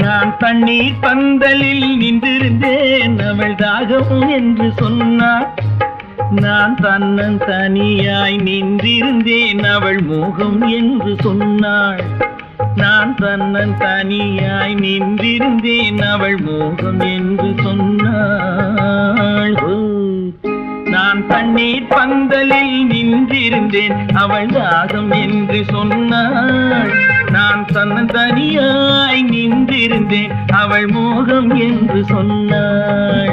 நான் தண்ணீர் பந்தலில் நின்றிருந்தேன் அவள் தாகம் என்று சொன்னாள். நான் தன்னன் தனியாய் நின்றிருந்தேன் அவள் மோகம் என்று சொன்னாள். நான் தன்னன் தனியாய் நின்றிருந்தேன் அவள் மோகம் என்று சொன்னாள். நான் தண்ணீர் பந்தலில் நின்றிருந்தேன் அவள் தாகம் என்று சொன்னாள். நான் தன்னன் தனியாய் நின்றிருந்தேன் அவள் மோகம் என்று சொன்னாள்.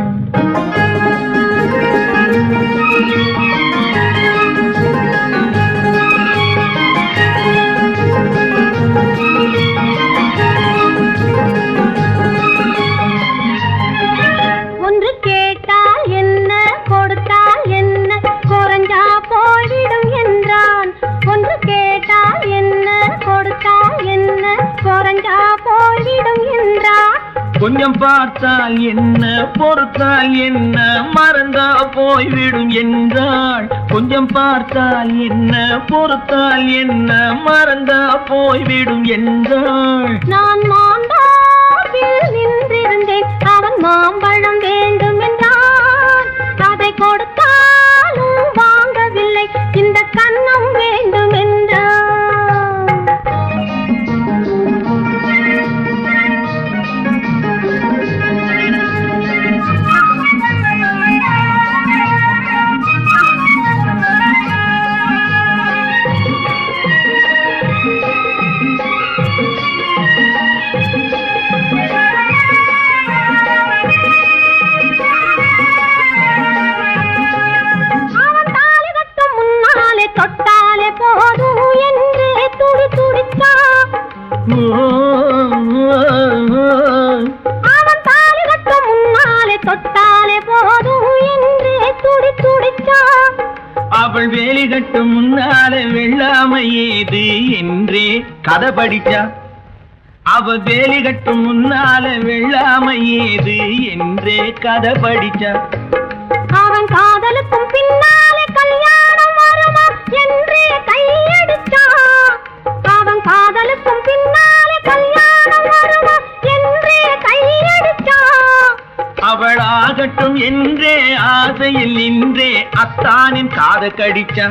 ஒன்று கேட்டால் என்ன கொடுத்தால் என்ன குறைஞ்சா போய்விடும் என்றான். ஒன்று கேட்டால் என்ன கொடுத்தால் என்ன குறைஞ்சா போய்விடும் என்றான். கொஞ்சம் பார்த்தால் என்ன பொறுத்தால் என்ன மறந்தா போய்விடும் என்றாள். கொஞ்சம் பார்த்தால் என்ன பொறுத்தால் என்ன மறந்தா போய்விடும் என்றாள். நான் மாந்தாவில் நின்றிருந்தேன் அவன் மாம்பழம் வேண்டும் என்றான். அதை கொடுத்தாலும் வாங்கவில்லை இந்த கன்னம் வேண்டும் என்றான். தொட்டாலே போதும் என்றே துடி துடித்தான். அவன் தாலி கட்ட முன்னாலே தொட்டாலே போதும் என்றே துடி துடித்தான். அவள் வேலி கட்டும் முன்னாலே வெள்ளாமை ஏது என்றே கதை படிச்சா. அவள் வேலி கட்டும் முன்னாலே வெள்ளாமை ஏது என்றே கதை படிச்சா. அவன் காதலுக்கும் பின்னாலே கல்யாணம் வருமா என்றே கையடிச்சான். அவன் காதலுக்கும் பின்னாலே கல்யாணம் வருமா என்றே கையடிச்சான். அவள் ஆகட்டும் என்றே ஆசையில் நின்றே அத்தானின் காத கடிச்சா.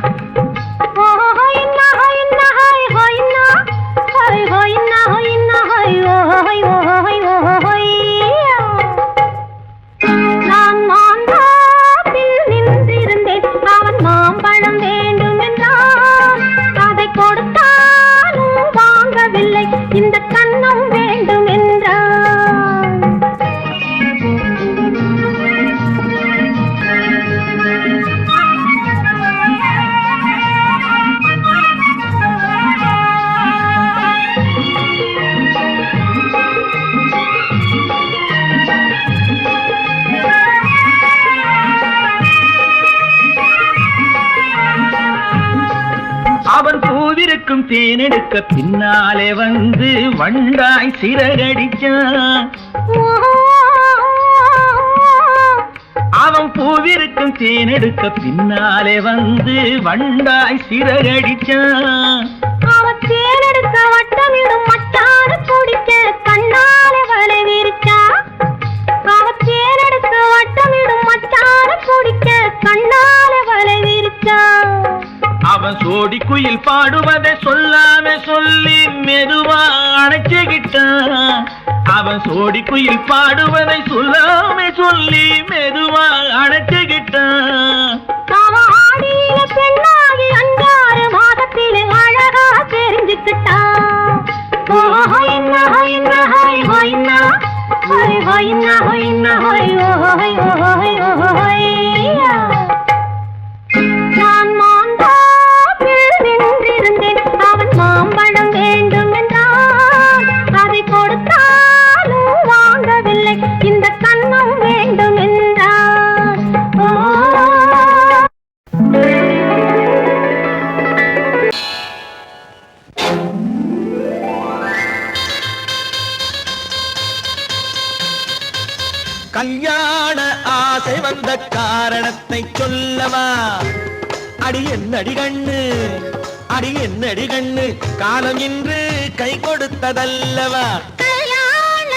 நான் மாந்தாப்பில் நின்றிருந்தேன் அவன் மாம்பழம் வேண்டும் என்றான். அதை கொடுத்தாலும் வாங்கவில்லை இந்த கன்னம் வேண்டும் என்றான். அவன் பூவிருக்கும் தேனெடுக்க பின்னாலே வந்து வண்டாய் சிறகடிச்சான். அவன் பூவிருக்கும் தேனெடுக்க பின்னாலே வந்து வண்டாய் சிறகடிச்சான். அவன் தேனெடுக்க வட்டமிடும் மட்டான குடிக்க கண்ணாலே வலை விரிச்சா. அவன் தேனெடுக்க வட்டமிடும் மட்டான குடிக்க கண்ணாலே வலை விரிச்சா. அவன் சோடி குயில் பாடுவதை சொல்லாம சொல்லி மெதுவா அணைச்சுக்கிட்டான். அவன் சோடி குயில் பாடுவதை சொல்லாம சொல்லி மெதுவா அணைச்சுக்கிட்டான். அவன் ஆடிய பெண்ணாகி 5-6 மாதத்திலே அழகா தெரிஞ்சுக்கிட்டான். நான் மாந்தாப்பில் நின்றிருந்தேன் அவன் மாம்பழம் வேண்டும் என்றான். அதை கொடுத்தாலும் வாங்கவில்லை இந்த கன்னம் வேண்டும் என்றான். கல்யாண ஆசை வந்த காரணத்தை சொல்லவா? அடி என்னடி கண்ணு, அடி என்னடி கண்ணு, காலம் இன்று கை கொடுத்ததல்லவா? கல்யாண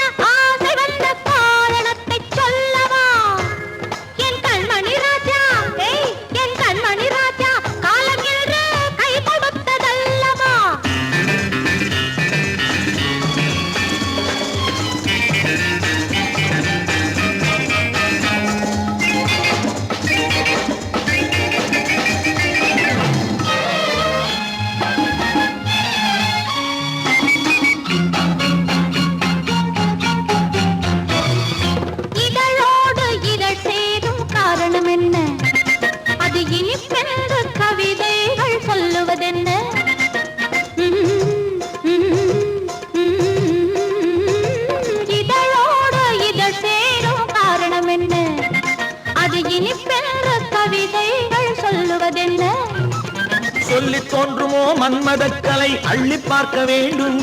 சொல்லி தோன்றுமோ மன்மதக்கலை அள்ளி பார்க்க வேண்டும்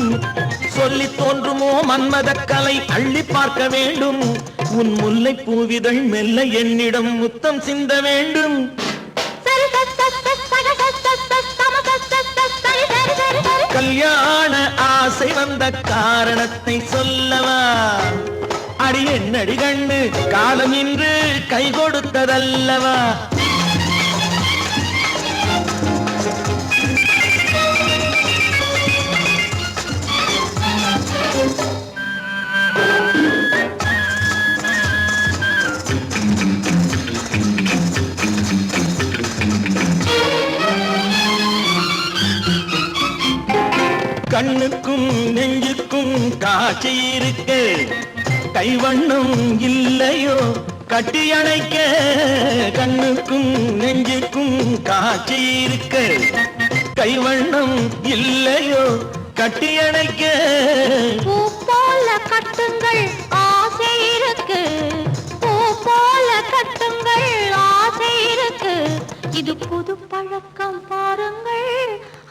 சொல்லி தோன்றுமோ மன்மதக்கலை அள்ளி பார்க்க வேண்டும் உன் முல்லை பூவிதழ் மெல்ல என்னிடம் முத்தம் சிந்த வேண்டும் கல்யாண ஆசை வந்த காரணத்தை சொல்லவா அடி என்னடி கண்ணு காலம் இன்று கை கொடுத்ததல்லவா கண்ணுக்கும் நெஞ்சுக்கும் காட்சி இருக்க கைவண்ணம் இல்லையோ கட்டி அணைக்க கண்ணுக்கும் நெஞ்சுக்கும் காட்சி இருக்க கைவண்ணம் இல்லையோ கட்டி அணைக்க பூ போல கட்டுங்கள் ஆசை இருக்கு பூ போல கட்டுங்கள் ஆசை இருக்கு இது புது பழக்கம் பாருங்கள்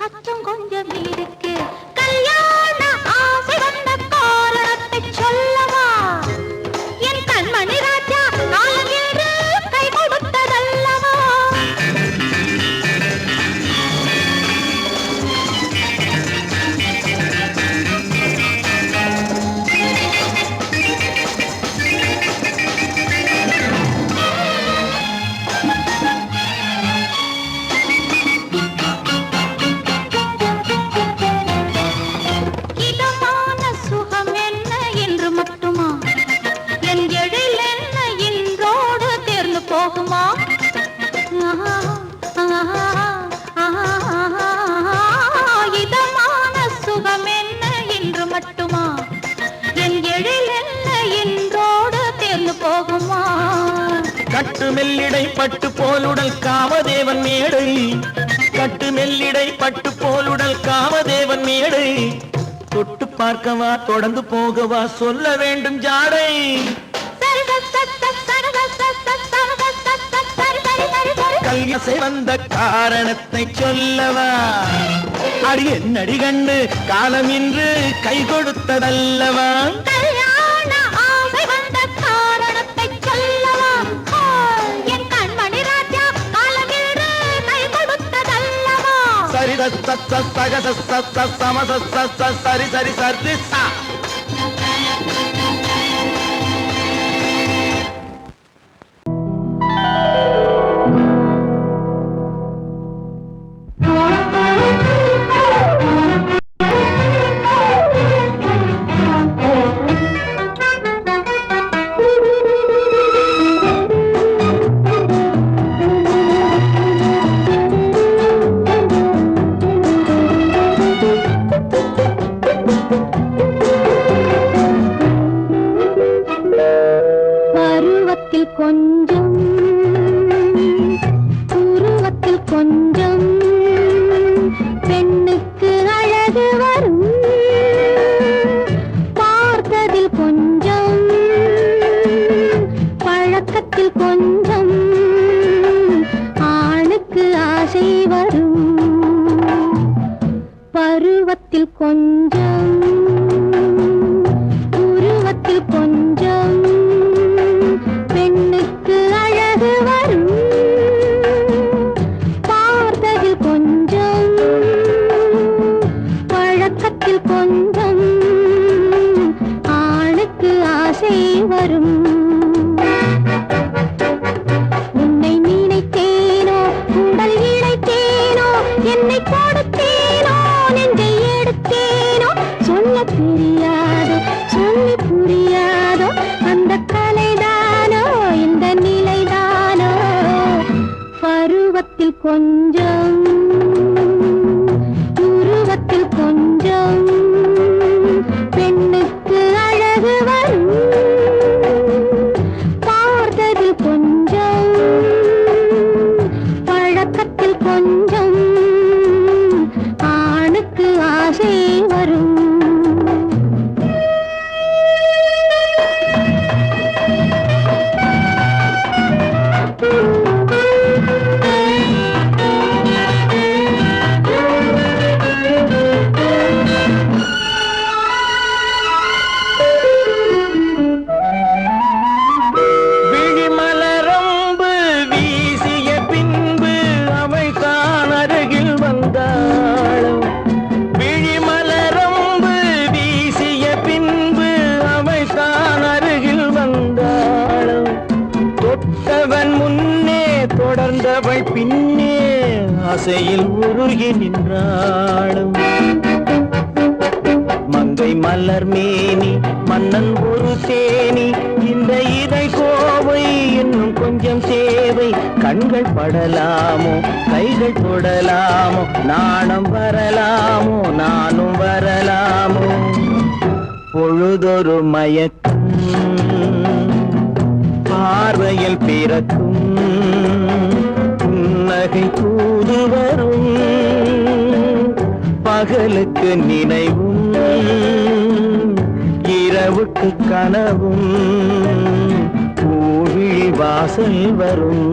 அச்சம் கொஞ்சம் இருக்கு கல்யாண ஆசை வந்த காரணத்தை சொல்லவா என் கண்மணி ராஜா காலம் என்று கை கொடுத்ததல்லவா இதமான சுகம் என்ன என்று மட்டுமா என் எழில் என்ன என்றோடு தேர்ந்து போகுமா கட்டு மெல்லிடை பட்டு போலுடல் காமதேவன் மேடை கட்டு மெல்லிடை பட்டு போலுடல் காமதேவன் மேடை தொட்டு பார்க்கவா தொடர்ந்து போகவா சொல்ல வேண்டும் ஜாடை கல்யாசை வந்த காரணத்தை சொல்லவா அடி என்னடி கண்டு காலம் இன்று கை கொடுத்ததல்லவா கல்யாண ஆசை வந்த காரணத்தை சொல்லவா என் கண்மணி ராஜா காலம் என்று கை கொடுத்ததல்லவா சரி சக சம சரி சரி சரி சா கொஞ்சம் உருவத்தில் கொஞ்சம் பெண்ணுக்கு அழகு வரும் பார்த்ததில் கொஞ்சம் பழக்கத்தில் கொஞ்சம் ஆணுக்கு ஆசை வரும் பருவத்தில் கொஞ்சம் உருவத்தில் கொஞ்சம் பெண்ணுக்கு அழகு வரும் பார்த்ததில் கொஞ்சம் பழக்கத்தில் கொஞ்சம் ஆணுக்கு ஆசை வரும் உன்னை நினைத்தேனோ உடல் இழைத்தேனோ என்னை கொடுத்தேனோ நெஞ்சை எடுத்தேனோ சொல்ல தெரியாதோ சொல்லி புரியாதோ அந்த கலைதானோ இந்த நிலைதானோ பருவத்தில் கொஞ்சம் உருவத்தில் கொஞ்சம் பெண்ணுக்கு அழகு வரும் ஆசையில் உருகி நின்றாளும் மங்கை மலர் மேனி மன்னன் ஒரு தேனி இந்த இதை கோவை இன்னும் கொஞ்சம் தேவை கண்கள் படலாமோ கைகள் தொடலாமோ நாணம் வரலாமோ நானும் வரலாமோ பொழுதொரு மயக்கம் பார்வையில் பிறக்கும் புன்னகை தூது வரும் பகலுக்கு நினைவும் இரவுக்கு கனவும் பூவிழி வாசல் வரும்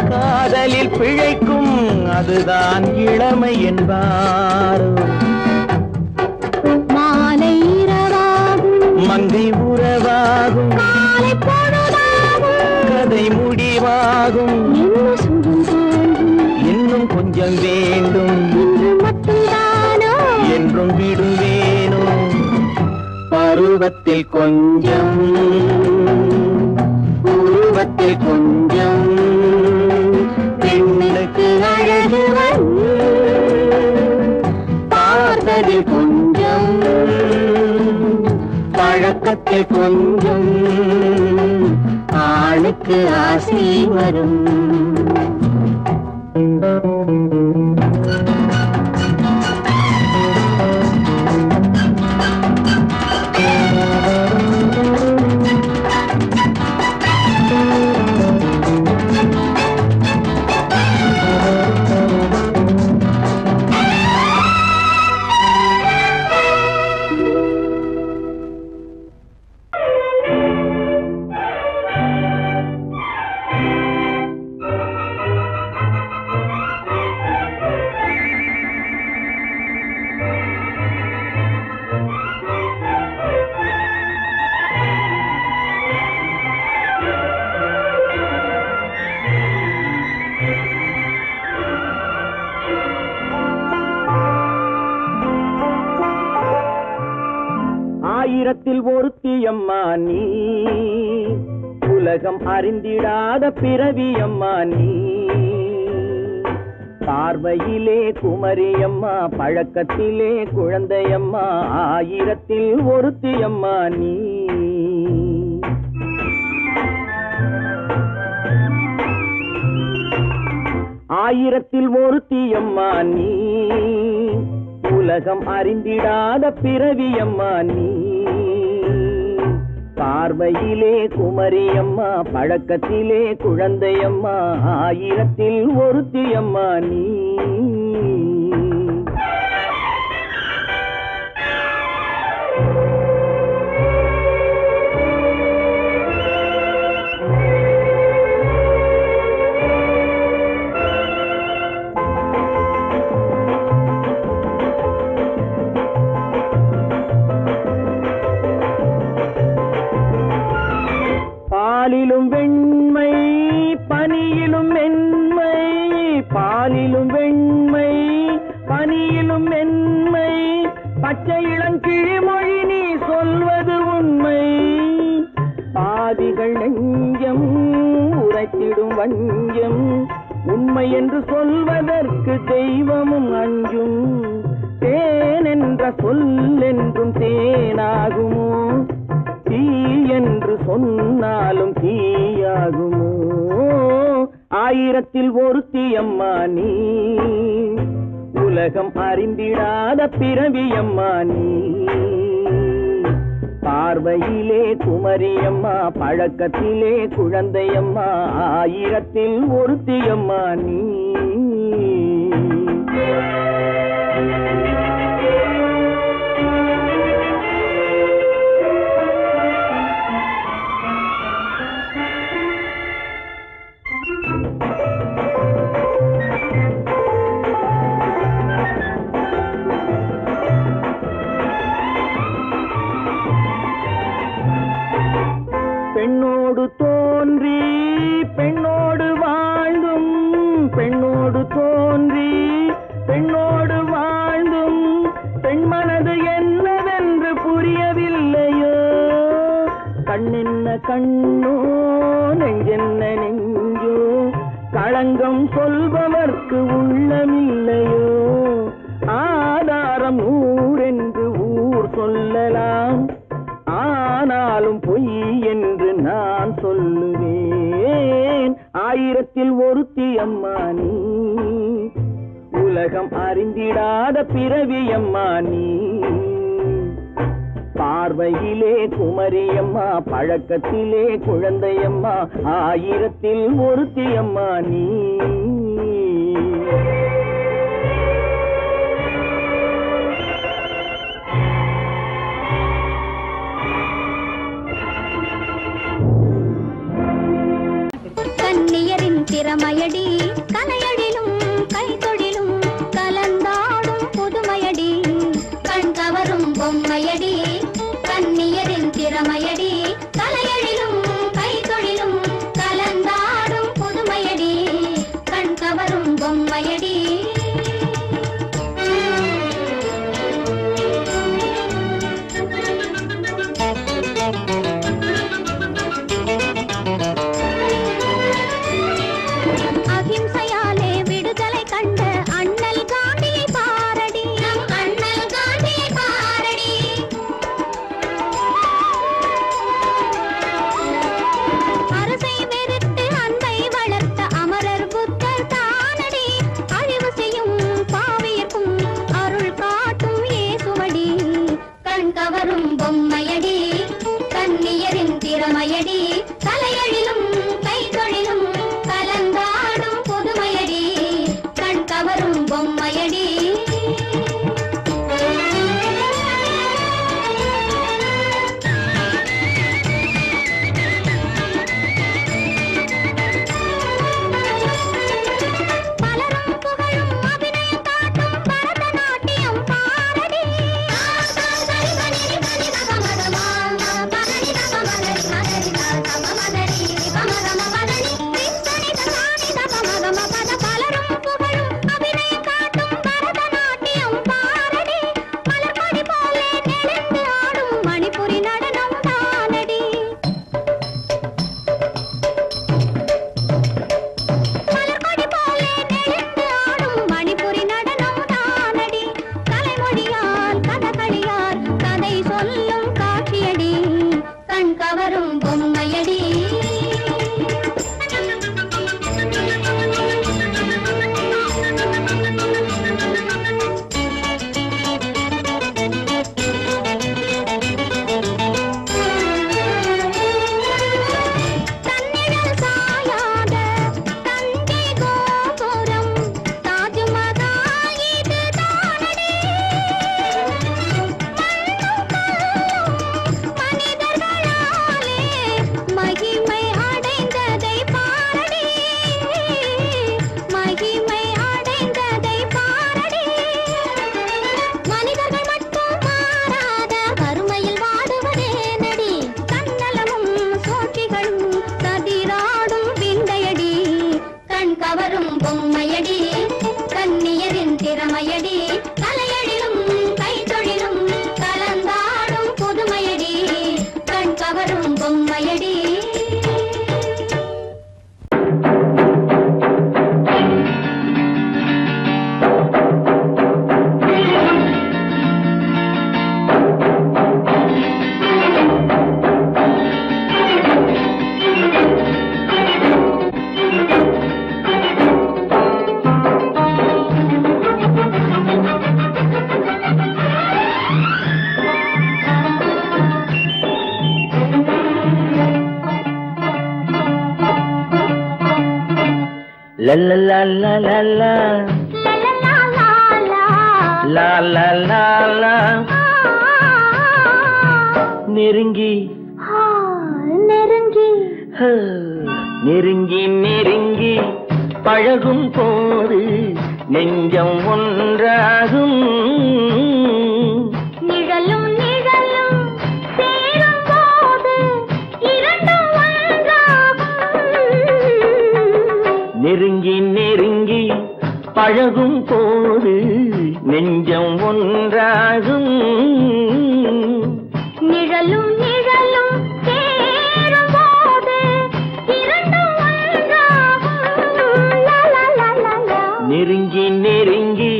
காதலில் பிழைக்கும் அதுதான் இளமை என்பார் மாலை இரவாகும் மங்கை உறவாகும் காலை பொழுதாகும் கதை முடிவாகும் இன்னும் கொஞ்சம் வேண்டும் இன்று மட்டும்தானோ என்றும் விடுவேனோ பருவத்தில் கொஞ்சம் உருவத்தில் கொஞ்சம் பெண்ணுக்கு அழகு பார்த்ததில் கொஞ்சம் பழக்கத்தில் கொஞ்சம் ஆணுக்கு ஆசை வரும் ஆயிரத்தில் ஒருத்தியம்மா நீ உலகம் அறிந்திடாத பிறவியம்மா நீ பார்வையிலே குமரியம்மா பழக்கத்திலே குழந்தையம்மா ஆயிரத்தில் ஒருத்தியம்மா நீ ஆயிரத்தில் ஒருத்தியம்மா நீ உலகம் அறிந்திடாத பிறவியம்மா நீ பார்வையிலே குமரியம்மா பழக்கத்திலே குழந்தையம்மா ஆயிரத்தில் ஒருத்தியம்மா நீ பாலிலும் வெண்மை பனியிலும் மென்மை பாலிலும் வெண்மை பனியிலும் மென்மை பச்சை இளங்கிழிமொழி நீ சொல்வது உண்மை பாதிகள் நெஞ்சம் உரைத்திடும் வஞ்சம் உண்மை என்று சொல்வதற்கு தெய்வமும் அஞ்சும் தேன் என்ற சொல் என்றும் தேனாகுமோ தீ என்று சொன்னாலும் தீயாகுமோ ஆயிரத்தில் ஒருத்தியம்மா நீ உலகம் அறிந்திடாத பிறவியம்மா நீ பார்வையிலே குமரியம்மா, பழக்கத்திலே குழந்தையம்மா, ஆயிரத்தில் ஒருத்தியம்மா நீ. பெண்ணோடு தோன்றி பெண்ணோடு வாழ்ந்தும், பெண்ணோடு தோன்றி பெண்ணோடு வாழ்ந்தும், பெண்மனது என்னவென்று புரியவில்லையோ. கண்ணென்ன கண்ணோ, நெஞ்சென்ன நெஞ்சோ, களங்கம் சொல்பவர்க்கு உள்ளமில்லையோ. ஆதாரம் ஊரென்று ஊர் சொல்லலாம், ஆனாலும் பொய் என்று நான் சொல்லுவேன். ஆயிரத்தில் ஒருத்தி அம்மா நீ, உலகம் அறிந்திடாத பிறவி அம்மா நீ. பார்வையிலே குமரியம்மா, பழக்கத்திலே குழந்தையம்மா, ஆயிரத்தில் ஒருத்தி அம்மா நீ. கன்னியரின் திறமையடி, கலையடிலும் கைத்தொழிலும் கலந்தாடும் புதுமையடி, கண் கவரும் பொம்மையடி. கன்னியரின் திறமையடி, கலையடிலும் கைத்தொழிலும் கலந்தாடும் புதுமையடி, கண் கவரும் பொம்மையடி. அகிம்சையாலே விடுதலை கண்ட அண்ணல் காந்தியை பாரடி, நம் அண்ணல் காந்தியை பாரடி. அரசை வெறுத்து அன்பை வளர்த்த அமரர் புத்தர் தானடி, அழிவு செய்யும் பாவியர்க்கும் அருள் காட்டும் இயேசுவடி, கண் கவரும் பொம்மையடி. கன்னியரின் திறமையடி, கலையழிலும் கைத்தொழிலும் கலந்தாடும் புதுமையடி, கண் கவரும் பொம்மையடி. பலரும் புகழும் அபிநயம் காட்டும் பரதநாட்டியம் பாரடி. சரி சரி சரி சரி சகமதமா, பரணி சகமதரி மகரி லல்லலல்லலல்லா லாலலாலா நெருங்கி நெருங்கி நெருங்கி நெருங்கி பழகும் போது நெஞ்சம் ஒன்றாகும் நிழலும் நிழலும் சேரும் போது இரண்டும் ஒன்றாகும் நெருங்கி நெருங்கி பழகும் போது நெஞ்சம் ஒன்றாகும் நிழலும் நிழலும் சேரும் போது இரண்டும் ஒன்றாகும் நெருங்கி நெருங்கி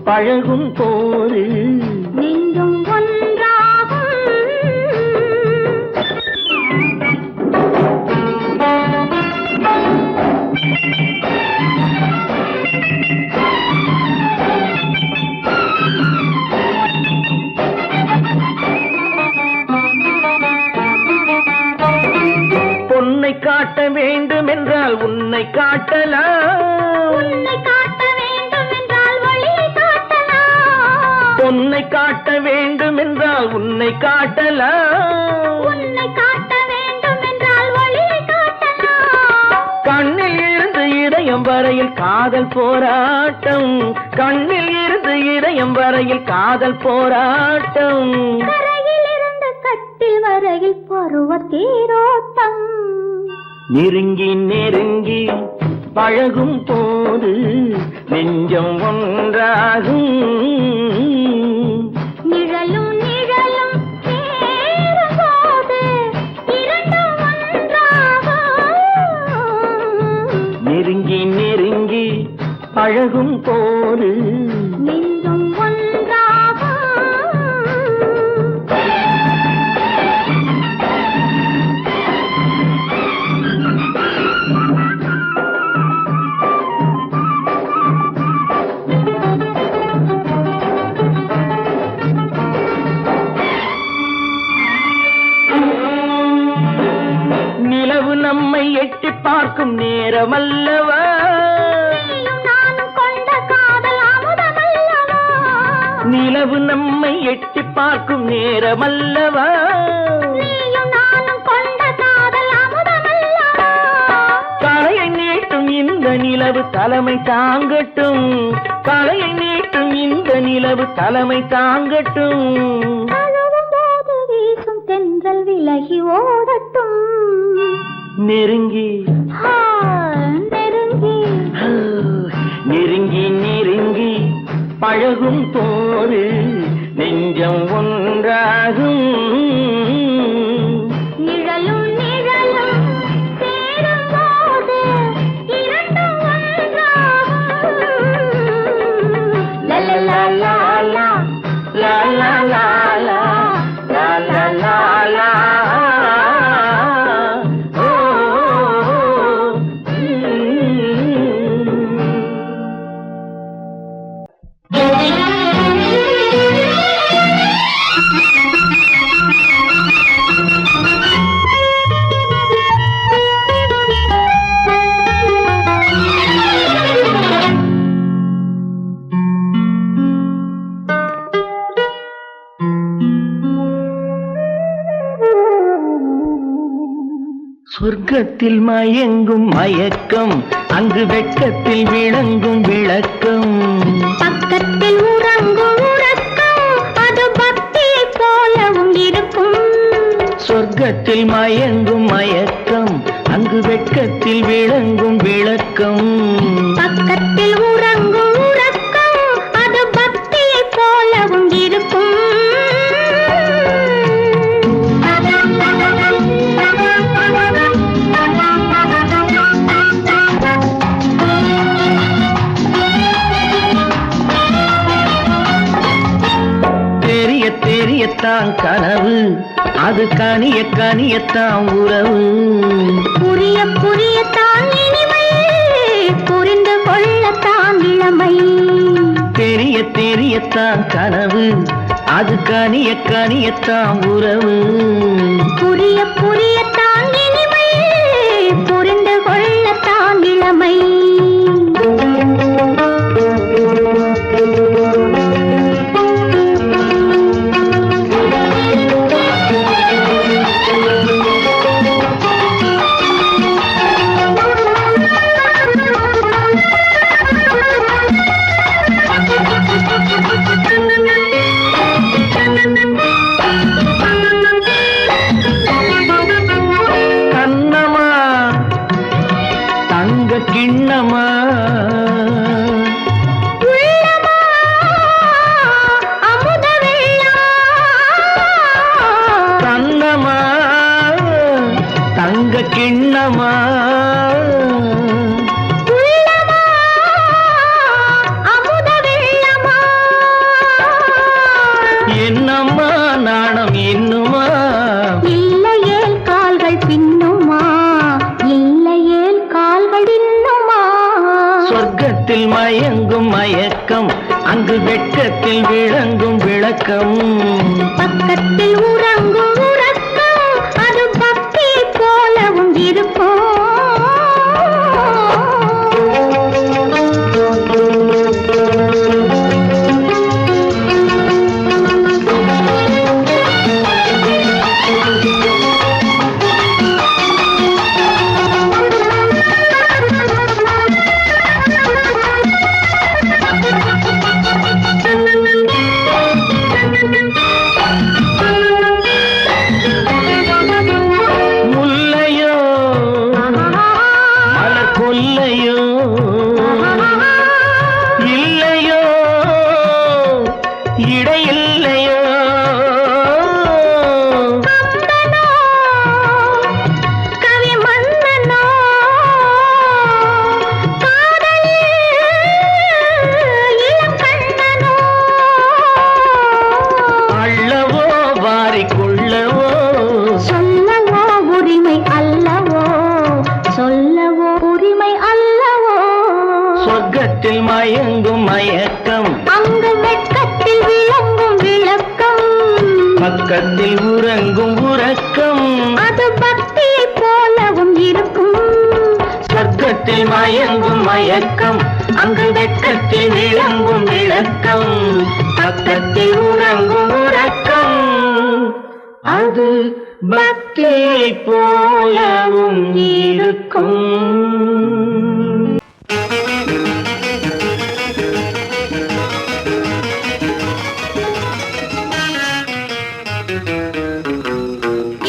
பழகும் போது நெஞ்சும் ஒன்றாகும் பொன்னை காட்ட வேண்டும் என்றால் உன்னை காட்டலாம் உன்னை காட்ட வேண்டும் என்றால் வழியை காட்டலாம் பொன்னை காட்ட வேண்டும் என்றால் உன்னை காட்டலாம் உன்னை காட்ட வேண்டும் என்றால் வழியை காட்டலாம் கண்ணில் இருந்து இதயம் வரையில் காதல் போராட்டம் கண்ணில் இருந்து இதயம் வரையில் காதல் போராட்டம் கரையில் இருந்து கட்டில் வரையில் பருவ தேரோட்டம் நெருங்கி நெருங்கி பழகும் போது நெஞ்சம் ஒன்றாகும் நிழலும் நிழலும் சேரும் போது இரண்டும் ஒன்றாகும் நெருங்கி நெருங்கி பழகும் போது நெஞ்சும் ஒன்றாகும் நிலவு நம்மை எட்டி பார்க்கும் நேரம் அல்லவா நீயும் நானும் கொண்ட காதல் அமுதமல்லவா நிலவு நம்மை எட்டி பார்க்கும் நேரம் அல்லவா நீயும் நானும் கொண்ட காதல் அமுதமல்லவா தலையை நீட்டும் இந்த நிலவு தலைமை தாங்கட்டும் தலையை நீட்டும் இந்த நிலவு தலைமை தாங்கட்டும் தழுவும் போது வீசும் தென்றல் விலகி ஓடட்டும் நெருங்கி நெருங்கி நெருங்கி நெருங்கி பழகும் போது நெஞ்சம் ஒன்றாகும் நிழலும் நிழலும் சேரும் போது இரண்டும் ஒன்றாகும் லலலலலா, லலலலலா, லலலலலா. ஓ, சொர்க்கத்தில் மயங்கும் மயக்கம் அங்கு வெட்கத்தில் விளங்கும் விளக்கம் பக்கத்தில் உறங்கும் உறக்கம் அது பக்தியை போலவும் இருக்கும் சொர்க்கத்தில் மயங்கும் மயக்கம் அங்கு வெட்கத்தில் விளங்கும் விளக்கம் பக்கத்தில் உறங்கும் உறக்கம் அது பக்தியை போலவும் இருக்கும் தெரிய தெரியத்தான் கனவு அது கனிய கனியத்தான் உறவு புரிய புரியத்தான் இனிமை புரிந்து கொள்ளத்தான் இளமை தெரிய தெரியத்தான் கனவு அது கனிய கனியத்தான் உறவு புரிய புரியத்தான் இனிமை புரிந்து கொள்ளத்தான் இளமை தங்க கிண்ணமா உள்ளமா அமுத வெள்ளமா என்னம்மா நாணம் இன்னுமா இல்லையேல் கால்கள் பின்னுமா இல்லையேல் கால்கள் இன்னுமா சொர்க்கத்தில் மயங்கும் மயக்கம் அங்கு வெட்கத்தில் விளங்கும் விளக்கம் பக்கத்தில் உறங்கும் உறக்கம் அது பக்தி போலவும் இருக்கும் முல்லையோ மலர் கொல்லையோ இல்லையோ இடையில்லையோ கவி மன்னனோ காதலில் இளங்கண்ணனோ அள்ளவோ வாரிக்கொள்ளவோ சொல்லவோ உரிமை அல்லவோ சொல்லவோ உரிமை அல்லவோ சொர்க்கத்தில் மயங்கும் மயக்கம் அங்கு வெட்கத்தில் விளங்கும் விளக்கம் பக்கத்தில் உறங்கும் உறக்கம் அது பக்தி போலவும் இருக்கும் சொர்க்கத்தில் மயங்கும் மயக்கம் அங்கு வெட்கத்தில் விளங்கும் விளக்கம் பக்கத்தில் உறங்கும் உறக்கம் அது பக்தியை போலவும் இருக்கும்.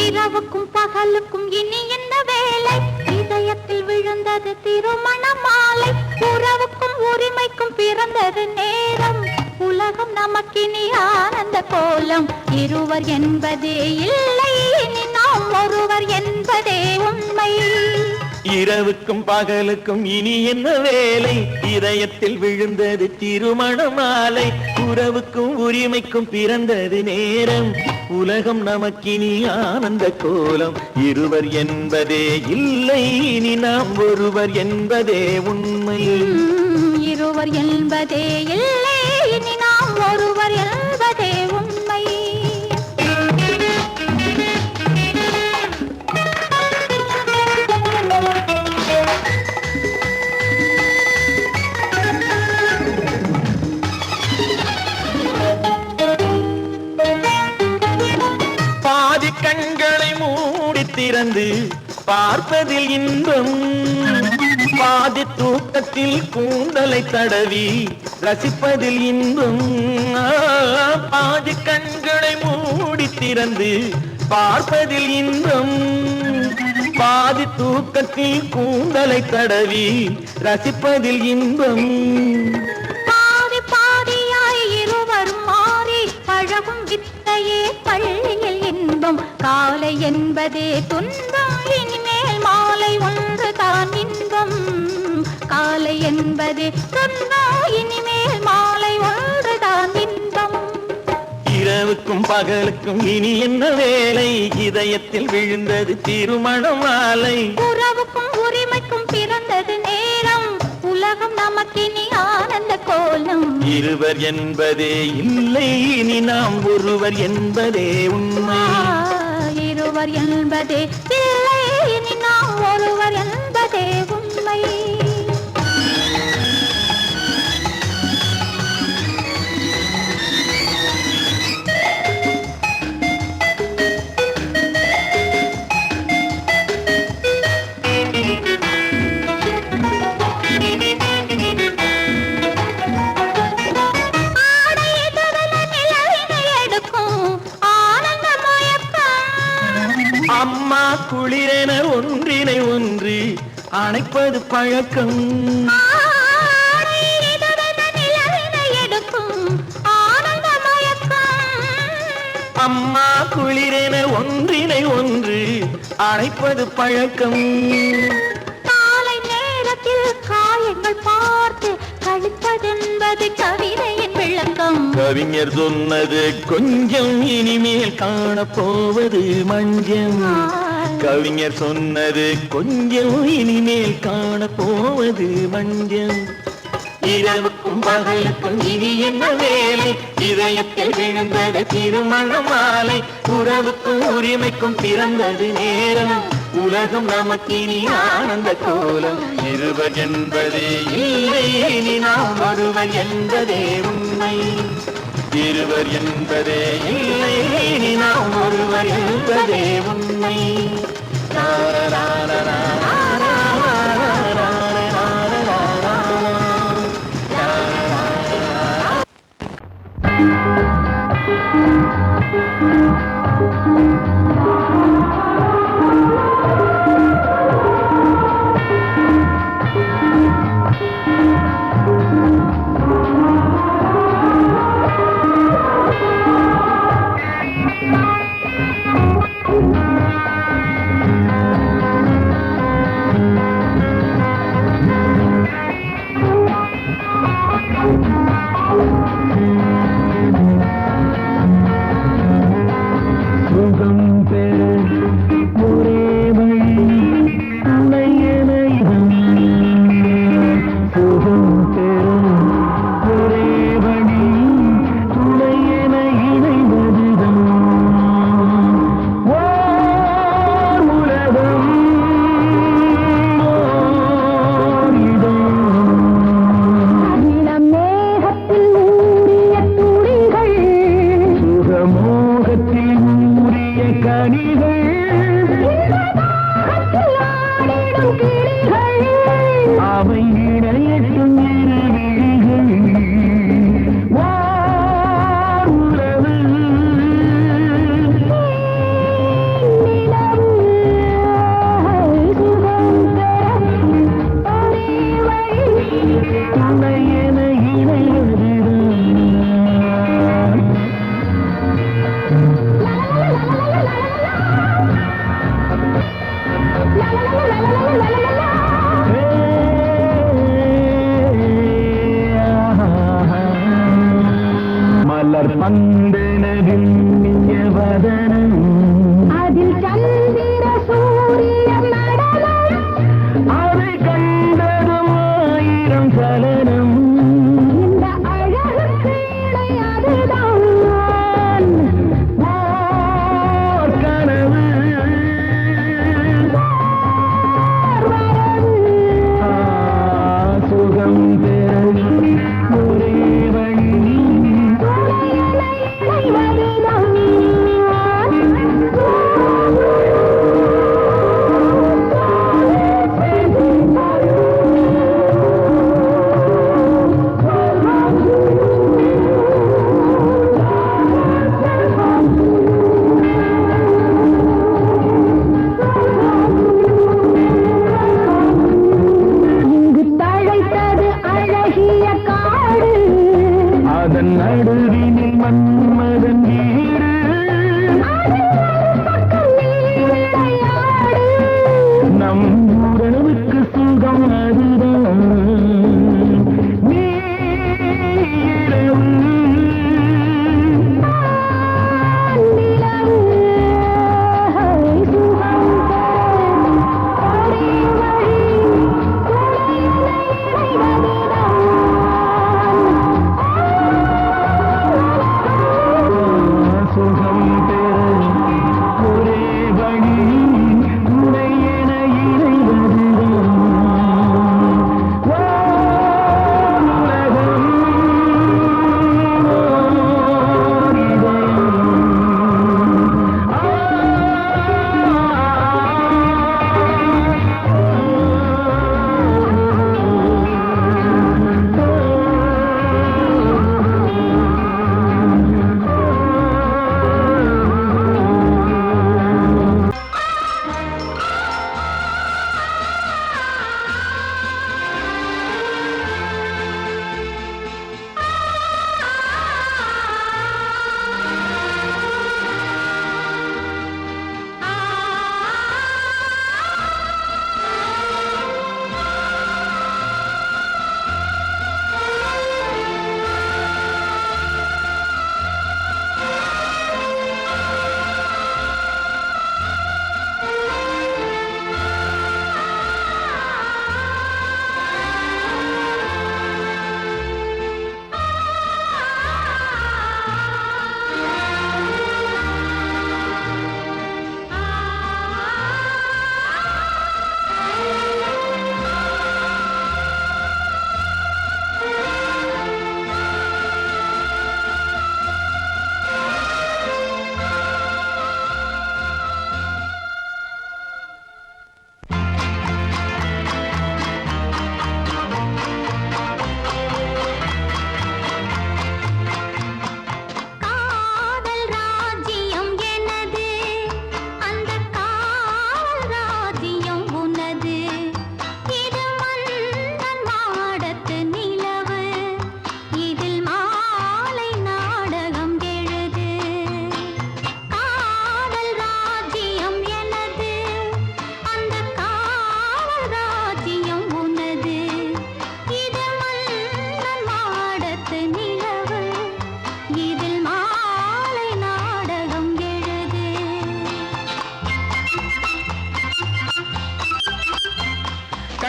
இரவுக்கும் பகலுக்கும் இனி என்ன வேலை இதயத்தில் விழுந்தது திருமண மாலை உறவுக்கும் உரிமைக்கும் பிறந்தது நேரம் உலகம் நமக்கினி ஆனந்த கோலம் இருவர் என்பதே இல்லை இனி நாம் ஒருவர் என்பதே உண்மை இரவுக்கும் பகலுக்கும் இனி என்ன வேலை இதயத்தில் விழுந்தது திருமண மாலை உறவுக்கும் உரிமைக்கும் பிறந்தது நேரம் உலகம் நமக்கினி ஆனந்த கோலம் இருவர் என்பதே இல்லை இனி நாம் ஒருவர் என்பதே உண்மை இருவர் என்பதே இல்லை இனி நாம் ஒருவர் என்பதே உண்மை பாதி கண்களை மூடி திறந்து பார்ப்பதில் இன்பம் பாதி தூக்கத்தில் கூந்தலை தடவி ரசிப்பதில் இன்பம் பாதி கண்களை மூடி திறந்து பார்ப்பதில் இன்பம் பாதி தூக்கத்தில் கூந்தலை தடவி ரசிப்பதில் இன்பம் பாதி பாதியாய் இருவர் மாறி பழகும் வித்தையே பள்ளியில் இன்பம் காலை என்பதே துன்பம் இனிமேல் மாலை ஒன்று தான் இன்பம் காலை என்பதே துன்பம் இனிமேல் மாலை ஒன்று தான் இன்பம் இரவுக்கும் பகலுக்கும் இனி என்ன வேலை இதயத்தில் விழுந்தது திருமண மாலை உறவுக்கும் உரிமைக்கும் பிறந்தது நேரம் உலகம் நமக்கினி ஆனந்த கோலம் இருவர் என்பதே இல்லை இனி நாம் ஒருவர் என்பதே உண்மை இருவர் என்பதே இல்லை இனி நாம் ஒருவர் என்பதே உண்மை அம்மா குளிரென ஒன்றினை ஒன்று அணைப்பது பழக்கம் அம்மா குளிரென ஒன்றினை ஒன்று அழைப்பது பழக்கம். காலை நேரத்தில் காயங்கள் பார்த்து கழிப்பதென்பது கவிதையின் விளக்கம். கவிஞர் சொன்னது கொஞ்சம் இனிமேல் காணப்போவது மஞ்சம். கவிஞர் சொன்னது கொஞ்சம் இனிமேல் காணப்போவது மஞ்சம். இரவுக்கும் பகலுக்கும் இனி என்ன வேலை, இதயத்தில் விழுந்தது திருமண மாலை. உறவுக்கும் உரிமைக்கும் பிறந்தது நேரம், உலகம் நமக்கினி ஆனந்த கோலம். இருவர் என்பதே இல்லை, இனி நாம் ஒருவர் என்பதே உண்மை. இருவர் என்பதே இல்லை, இனி நாம் ஒருவர் என்பதே உண்மை.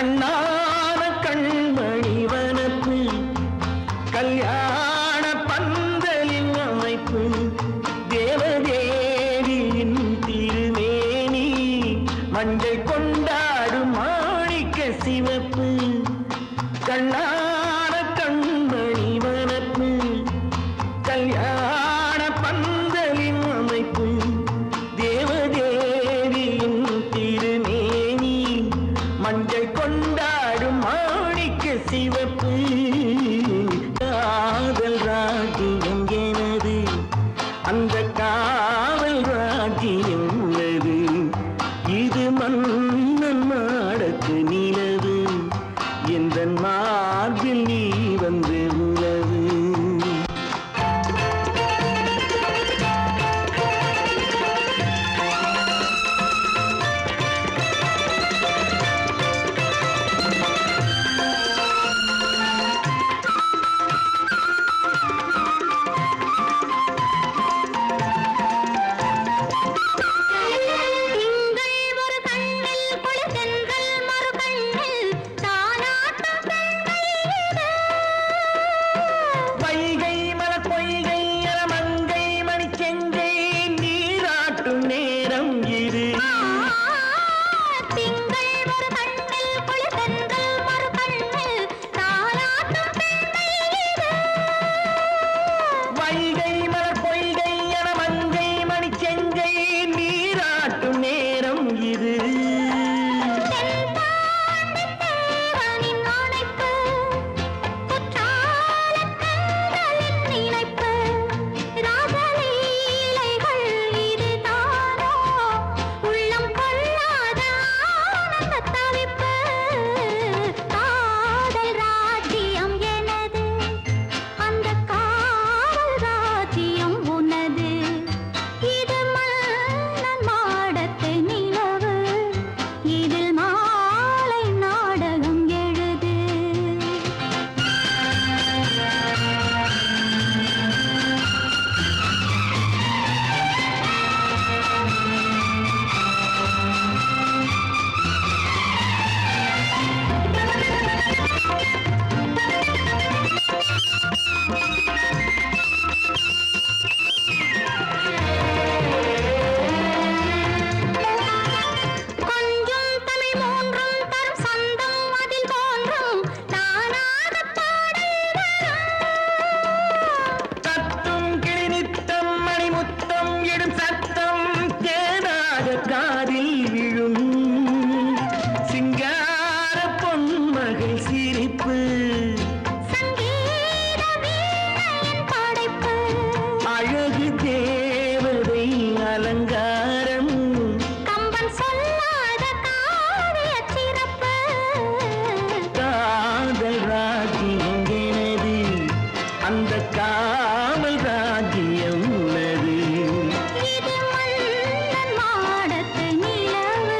கண்ணான கண்மணி வனப்பு கல்யாண பந்தலின் அமைப்பு தேவதேவியின் திருமேனி மஞ்சள் கொண்டாடும் மாணிக்க சிவப்பு கண்ணான கண்மணி வனப்பு கல்யாண பந்தலின் அமைப்பு தேவதேவியின் திருமேனி மஞ்சள் கொண்டாடும் மாணிக்க சிவப்பு காதல் ராஜ்யம் எனது அந்த காவல் ராஜ்யம் உள்ளது இது மன்னன் மாடத்து நிலவு எந்த மார்பில் நீ வந்து உலவு இது மன்னன் மாடத்து நிலவு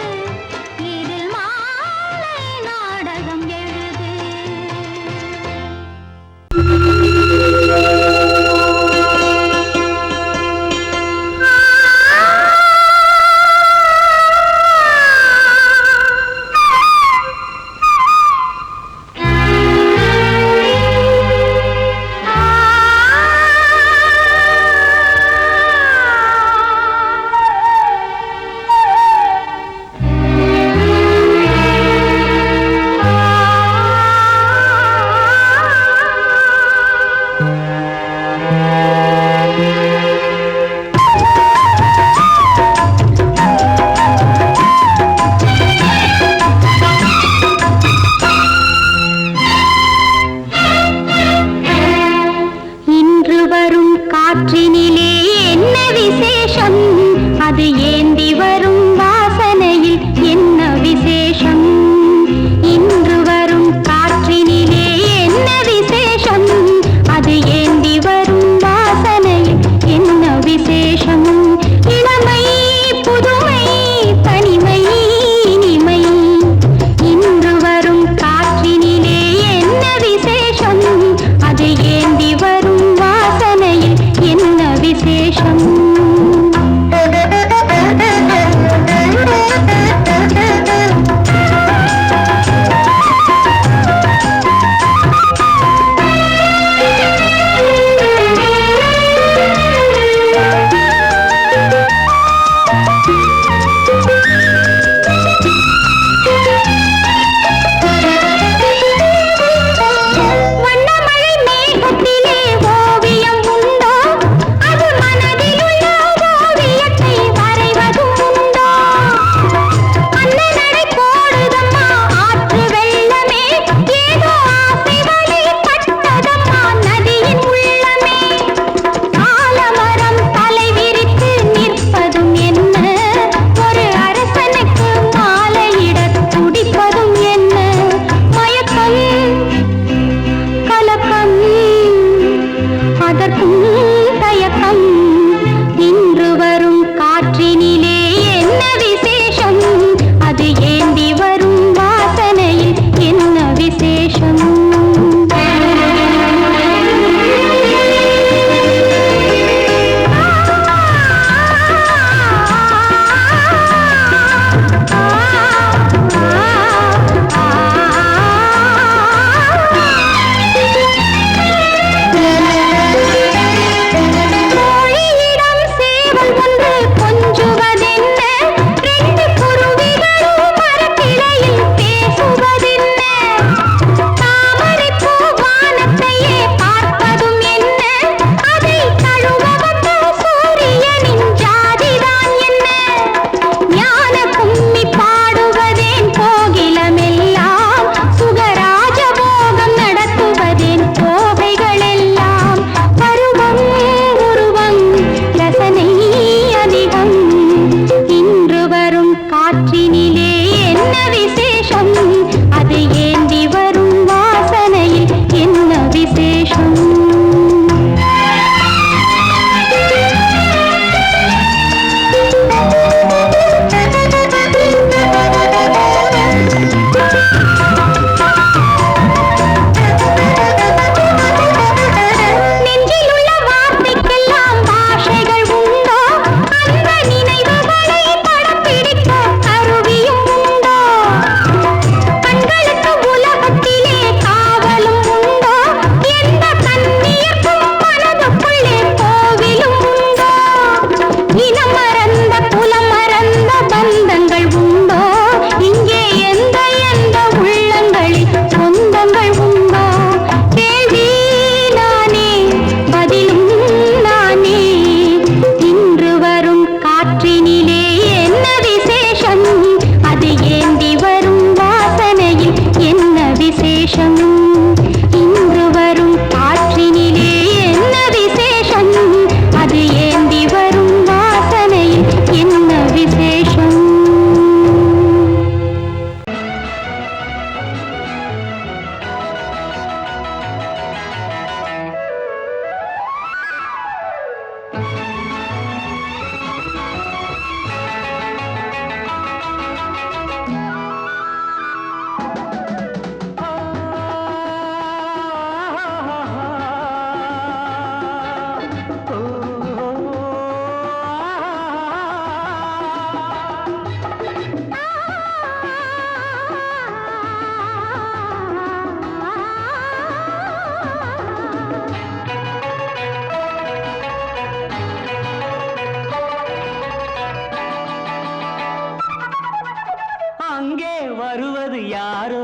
அங்கே வருவது யாரோ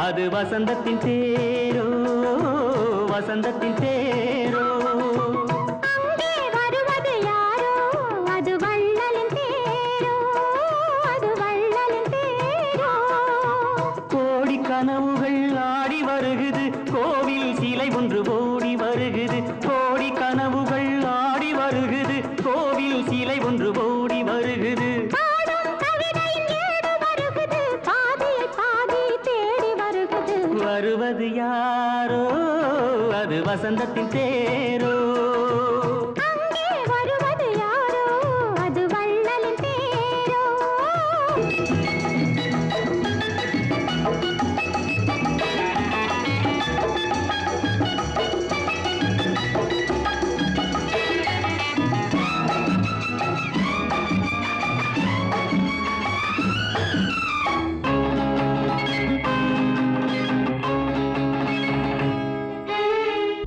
அது வசந்தத்தின் தேரோ வசந்தத்தின் தேரோ அங்கே வருவது யாரோ அது வள்ளலின் தேரோ அது வள்ளலின் தேரோ கோடி கனவுகள் ஆடி வருகுது கோவில் சிலை ஒன்று ஓடி வருகுது கோடி கனவுகள் ஆடி வருகுது கோவில் சிலை ஒன்று ஓடி வருகுது பாடும் கவிதையின் ஏடு வருகுது பாதியை பாதி தேடி வருகுது வருவது யாரோ அது வசந்தத்தின் தேரோ அங்கே வருவது யாரோ அது வள்ளலின் தேரோ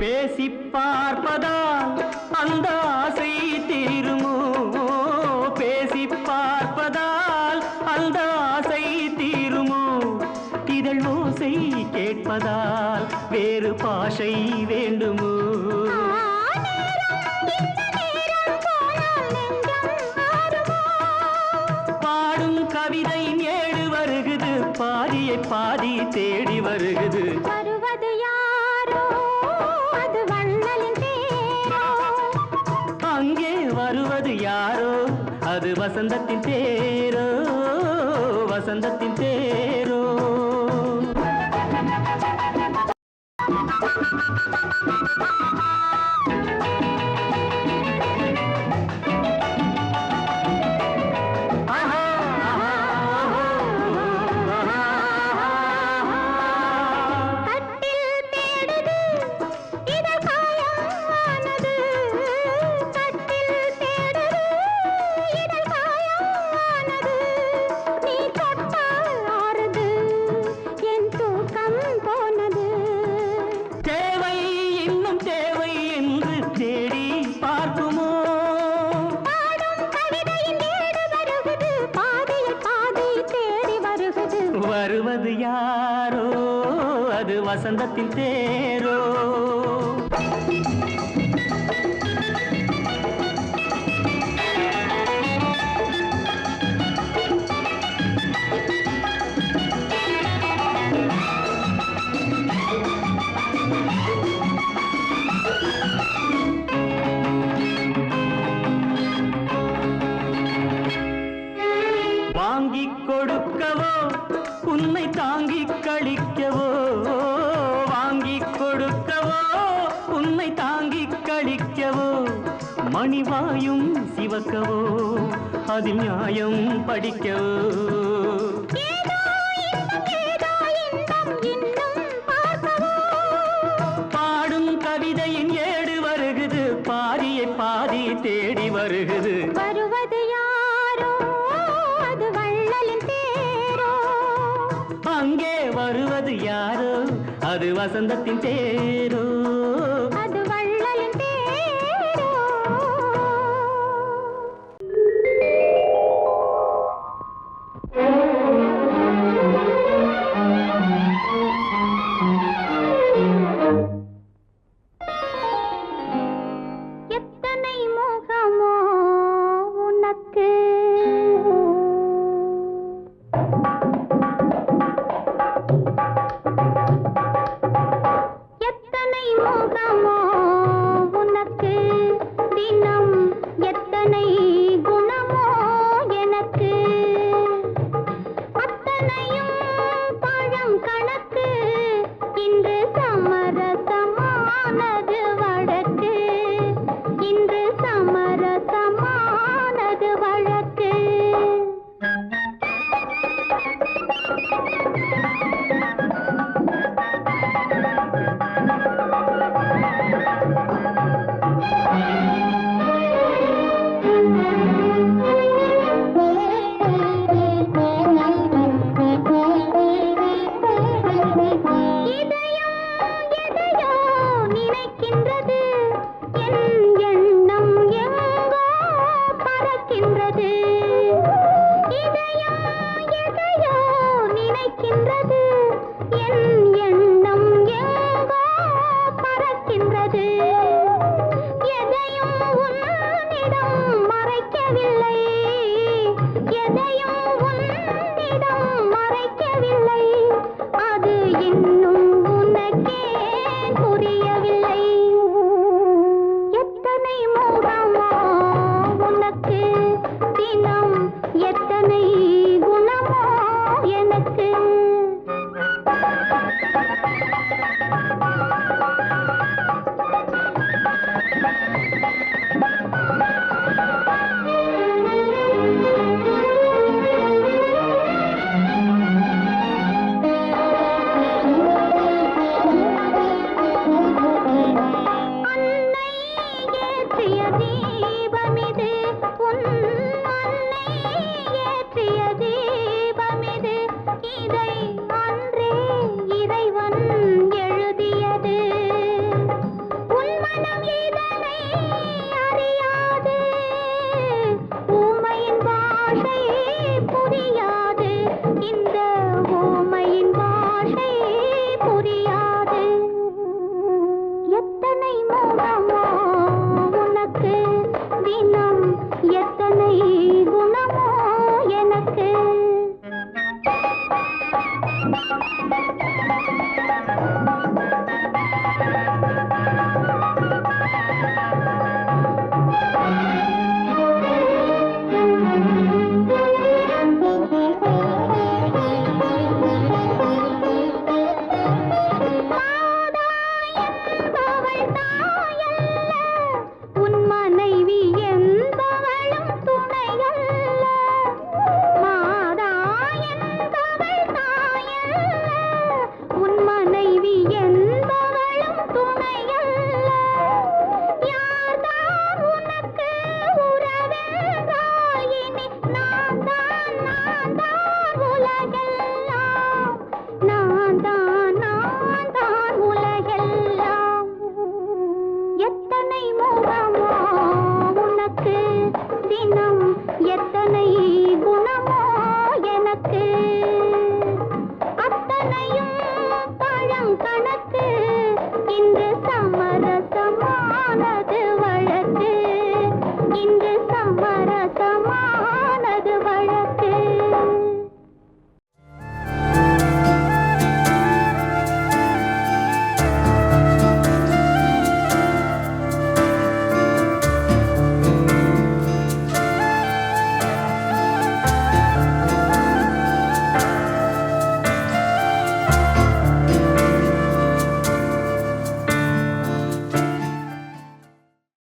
பேசி பார்ப்பதால் அந்த ஆசை தீருமோ பேசி பார்ப்பதால் அந்த ஆசை தீருமோ இதழ் ஓசை கேட்பதால் வேறு பாஷை வேண்டுமோ பாடும் கவிதை ஏடு வருகுது பாதியை பாதி தேடி வருகுது வருவது யாரோ அது வள்ளலின் தேரோ அங்கே வருவது யாரோ அது வசந்தத்தின் தேரோ வசந்தத்தின் தேரோ கட்டில் தேடுது இதழ் காயமானது கட்டில் தேடுது இதழ் காயமானது நீ தொட்டால் ஆறுது என் தூக்கம் போனது தேவை இன்னும் தேவை என்று தேடி பார்க்குமோ பாடும் கவிதையின் ஏடு வருகுது பாதியை பாதி தேடி வருகுது வருவது யாரோ அது வசந்தத்தின் தேரோ வாங்கிக் கொடுக்கவோ உன்னை தாங்கிக் கழிக்கவோ வாங்கிக் கொடுக்கவோ உன்னை தாங்கிக் கழிக்கவோ மணிவாயும் சிவக்கவோ அதில் நியாயம் படிக்கவோ ஏதோ இன்பம் இன்னும் பார்க்கவோ பாடும் கவிதையின் ஏடு வருகுது பாதியை பாதி தேடி வருகுது வருவது யாரோ அது வள்ளலின் தேரோ அங்கே வருவது யாரோ அது வசந்தத்தின் தேரோ அது வள்ளலின் தேரோ எத்தனை முகமோ உனக்கு எத்தனை இதை அன்று